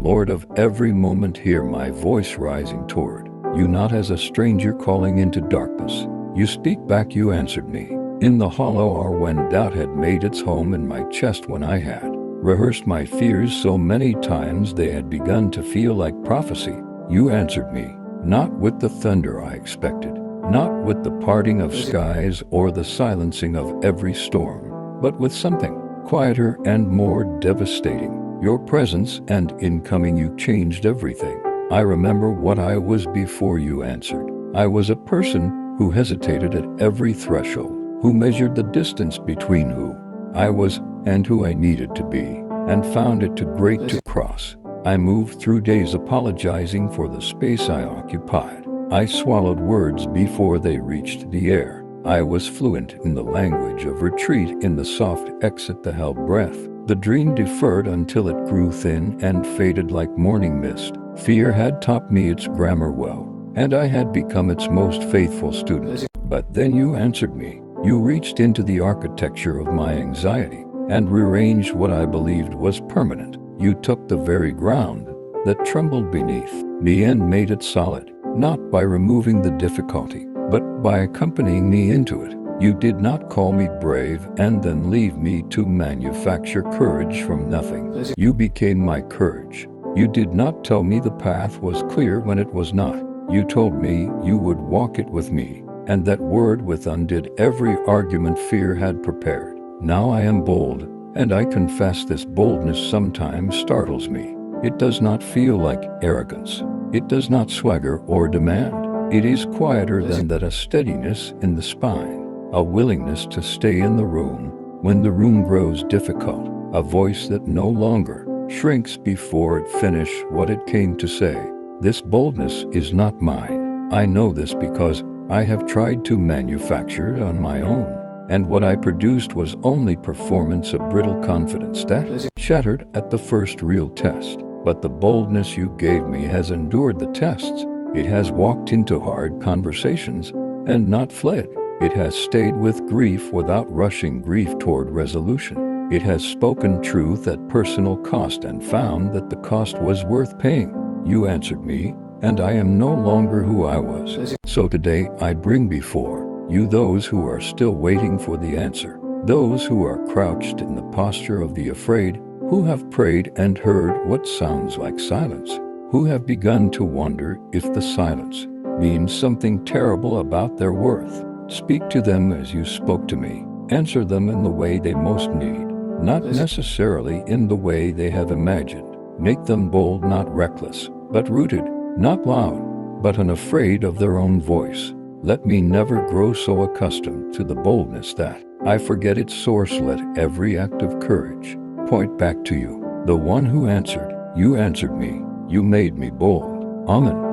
Lord of every moment, hear my voice rising toward you, not as a stranger calling into darkness. You speak back, you answered me in the hollow hour when doubt had made its home in my chest, when I had rehearsed my fears so many times they had begun to feel like prophecy. You answered me, not with the thunder I expected, not with the parting of skies or the silencing of every storm, but with something quieter and more devastating. Your presence, and in coming you changed everything. I remember what I was before you answered. I was a person who hesitated at every threshold, who measured the distance between who I was and who I needed to be, and found it too great to cross. I moved through days apologizing for the space I occupied. I swallowed words before they reached the air. I was fluent in the language of retreat, in the soft exit, the held breath. The dream deferred until it grew thin and faded like morning mist. Fear had taught me its grammar well, and I had become its most faithful student. But then you answered me. You reached into the architecture of my anxiety and rearranged what I believed was permanent. You took the very ground that trembled beneath me and made it solid, not by removing the difficulty, but by accompanying me into it. You did not call me brave and then leave me to manufacture courage from nothing. You became my courage. You did not tell me the path was clear when it was not. You told me you would walk it with me, and that word with undid every argument fear had prepared. Now I am bold, and I confess this boldness sometimes startles me. It does not feel like arrogance. It does not swagger or demand. It is quieter than that, a steadiness in the spine, a willingness to stay in the room when the room grows difficult, a voice that no longer shrinks before it finishes what it came to say. This boldness is not mine. I know this because I have tried to manufacture it on my own, and what I produced was only performance, a brittle confidence that shattered at the first real test. But the boldness you gave me has endured the tests. It has walked into hard conversations and not fled. It has stayed with grief without rushing grief toward resolution. It has spoken truth at personal cost and found that the cost was worth paying. You answered me, and I am no longer who I was. So today I bring before you those who are still waiting for the answer, those who are crouched in the posture of the afraid, who have prayed and heard what sounds like silence, who have begun to wonder if the silence means something terrible about their worth. Speak to them as you spoke to me. Answer them in the way they most need, not necessarily in the way they have imagined. Make them bold, not reckless, but rooted, not loud, but unafraid of their own voice. Let me never grow so accustomed to the boldness that I forget its source. Let every act of courage point back to you, the one who answered. You answered me. You made me bold. Amen.